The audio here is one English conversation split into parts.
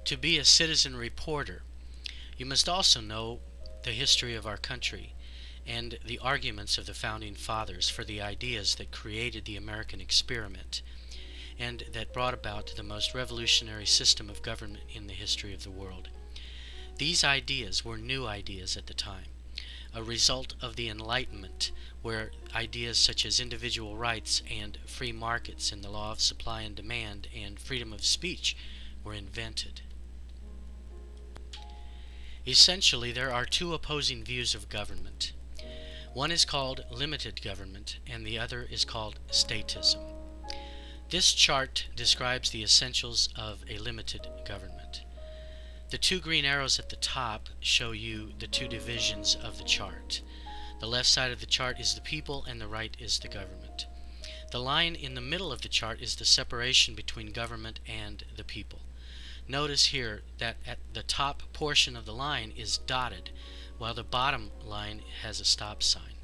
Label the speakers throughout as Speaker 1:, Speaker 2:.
Speaker 1: To be a citizen reporter, you must also know the history of our country and the arguments of the founding fathers for the ideas that created the American experiment and that brought about the most revolutionary system of government in the history of the world. These ideas were new ideas at the time, a result of the Enlightenment, where ideas such as individual rights and free markets and the law of supply and demand and freedom of speech were invented. Essentially, there are two opposing views of government. One is called limited government, and the other is called statism. This chart describes the essentials of a limited government. The two green arrows at the top show you the two divisions of the chart. The left side of the chart is the people, and the right is the government. The line in the middle of the chart is the separation between government and the people. Notice here that at the top portion of the line is dotted, while the bottom line has a stop sign.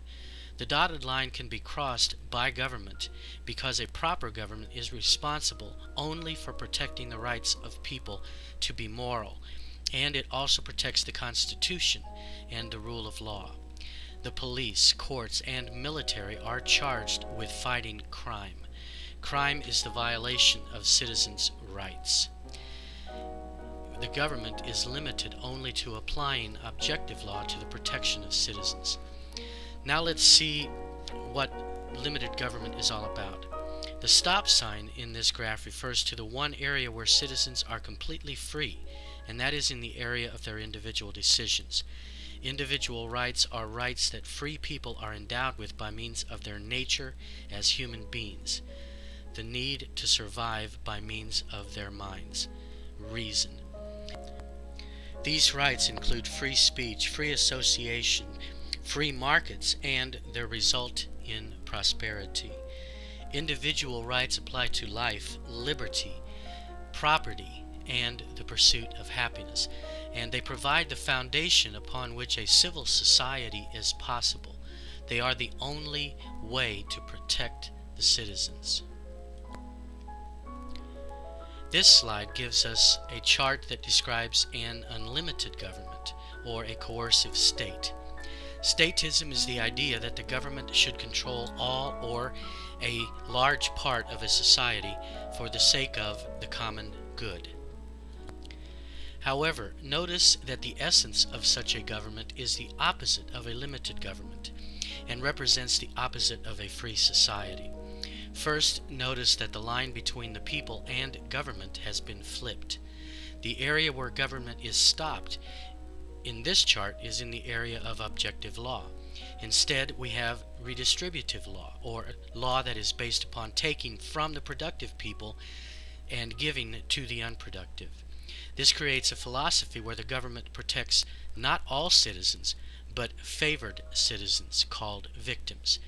Speaker 1: The dotted line can be crossed by government because a proper government is responsible only for protecting the rights of people to be moral, and it also protects the Constitution and the rule of law. The police, courts, and military are charged with fighting crime. Crime is the violation of citizens' rights. The government is limited only to applying objective law to the protection of citizens. Now let's see what limited government is all about. The stop sign in this graph refers to the one area where citizens are completely free, and that is in the area of their individual decisions. Individual rights are rights that free people are endowed with by means of their nature as human beings. The need to survive by means of their minds. Reason. These rights include free speech, free association, free markets, and their result in prosperity. Individual rights apply to life, liberty, property, and the pursuit of happiness, and they provide the foundation upon which a civil society is possible. They are the only way to protect the citizens. This slide gives us a chart that describes an unlimited government, or a coercive state. Statism is the idea that the government should control all or a large part of a society for the sake of the common good. However, notice that the essence of such a government is the opposite of a limited government and represents the opposite of a free society. First, notice that the line between the people and government has been flipped. The area where government is stopped in this chart is in the area of objective law. Instead, we have redistributive law, or law that is based upon taking from the productive people and giving to the unproductive. This creates a philosophy where the government protects not all citizens, but favored citizens called victims.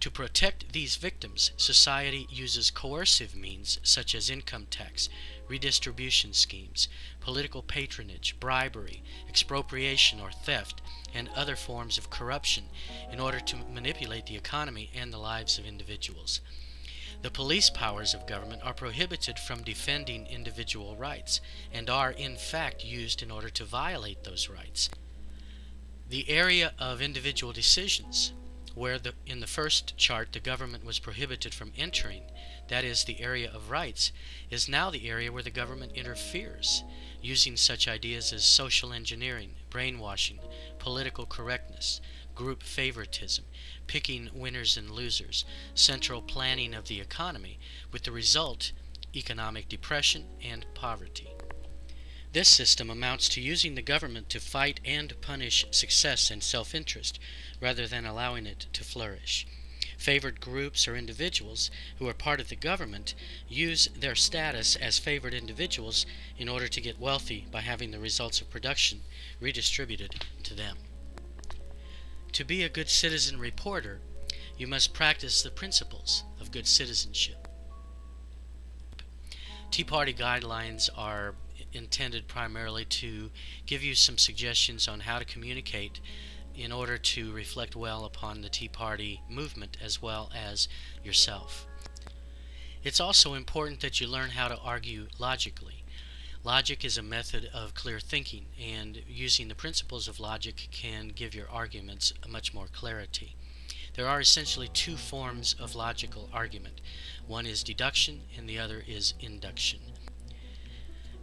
Speaker 1: To protect these victims, society uses coercive means such as income tax, redistribution schemes, political patronage, bribery, expropriation or theft, and other forms of corruption in order to manipulate the economy and the lives of individuals. The police powers of government are prohibited from defending individual rights and are in fact used in order to violate those rights. The area of individual decisions, where in the first chart the government was prohibited from entering, that is the area of rights, is now the area where the government interferes, using such ideas as social engineering, brainwashing, political correctness, group favoritism, picking winners and losers, central planning of the economy, with the result economic depression and poverty. This system amounts to using the government to fight and punish success and self-interest, rather than allowing it to flourish. Favored groups or individuals who are part of the government use their status as favored individuals in order to get wealthy by having the results of production redistributed to them. To be a good citizen reporter, you must practice the principles of good citizenship. Tea Party guidelines are intended primarily to give you some suggestions on how to communicate in order to reflect well upon the Tea Party movement as well as yourself. It's also important that you learn how to argue logically. Logic is a method of clear thinking, and using the principles of logic can give your arguments much more clarity. There are essentially two forms of logical argument. One is deduction and the other is induction.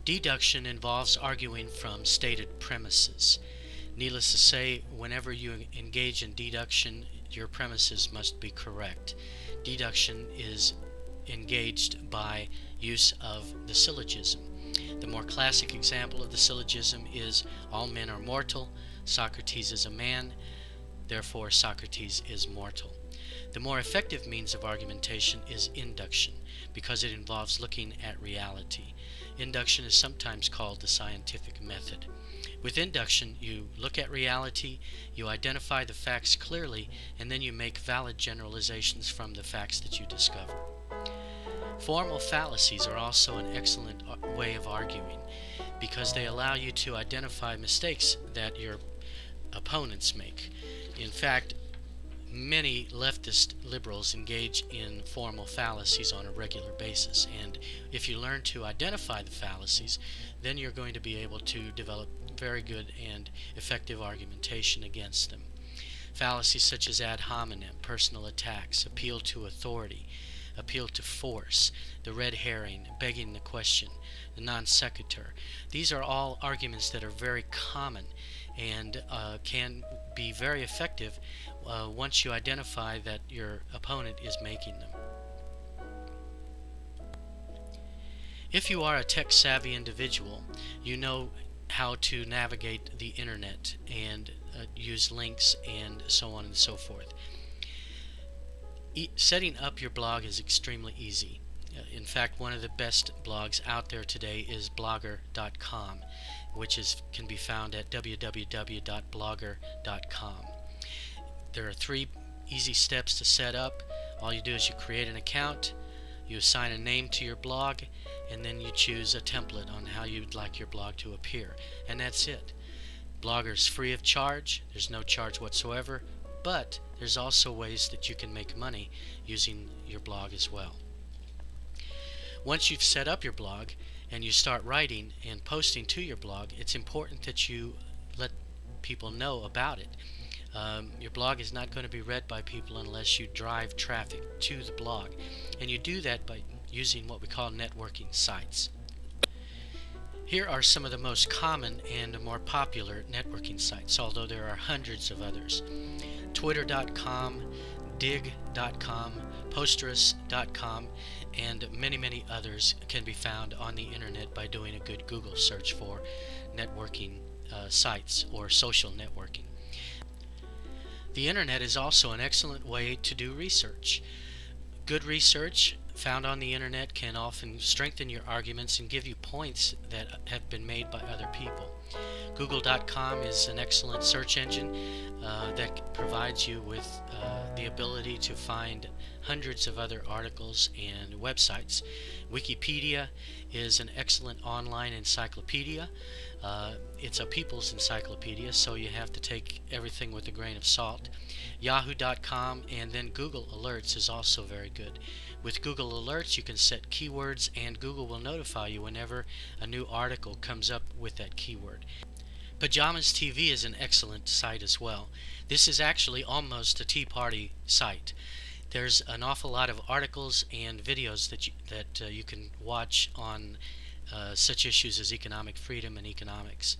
Speaker 1: Deduction involves arguing from stated premises. Needless to say, whenever you engage in deduction, your premises must be correct. Deduction is engaged by use of the syllogism. The more classic example of the syllogism is all men are mortal, Socrates is a man, therefore Socrates is mortal. The more effective means of argumentation is induction, because it involves looking at reality. Induction is sometimes called the scientific method. With induction, you look at reality, you identify the facts clearly, and then you make valid generalizations from the facts that you discover. Formal fallacies are also an excellent way of arguing, because they allow you to identify mistakes that your opponents make. In fact, many leftist liberals engage in formal fallacies on a regular basis, and if you learn to identify the fallacies, then you're going to be able to develop very good and effective argumentation against them. Fallacies such as ad hominem, personal attacks, appeal to authority, appeal to force, the red herring, begging the question, the non sequitur. These are all arguments that are very common and can be very effective once you identify that your opponent is making them. If you are a tech-savvy individual, you know how to navigate the internet and use links and so on and so forth. Setting up your blog is extremely easy. In fact, one of the best blogs out there today is Blogger.com, which can be found at www.blogger.com. There are 3 easy steps to set up. All you do is you create an account, you assign a name to your blog, and then you choose a template on how you'd like your blog to appear. And that's it. Blogger is free of charge. There's no charge whatsoever, but there's also ways that you can make money using your blog as well. Once you've set up your blog and you start writing and posting to your blog, it's important that you let people know about it. Your blog is not going to be read by people unless you drive traffic to the blog, and you do that by using what we call networking sites. Here are some of the most common and more popular networking sites, although there are hundreds of others. Twitter.com, Digg.com, Posterous.com, and many others can be found on the internet by doing a good Google search for networking sites or social networking. The internet is also an excellent way to do research. Good research found on the internet can often strengthen your arguments and give you points that have been made by other people. Google.com is an excellent search engine that provides you with the ability to find hundreds of other articles and websites. Wikipedia is an excellent online encyclopedia. It's a people's encyclopedia, so you have to take everything with a grain of salt. Yahoo.com and then Google Alerts is also very good. With Google Alerts, you can set keywords, and Google will notify you whenever a new article comes up with that keyword. Pajamas TV is an excellent site as well. This is actually almost a Tea Party site. There's an awful lot of articles and videos that you can watch on such issues as economic freedom and economics.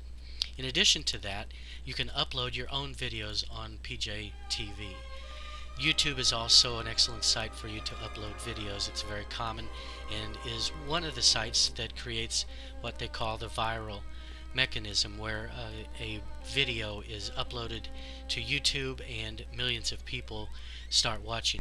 Speaker 1: In addition to that, you can upload your own videos on PJTV. YouTube is also an excellent site for you to upload videos. It's very common and is one of the sites that creates what they call the viral mechanism, where a video is uploaded to YouTube and millions of people start watching.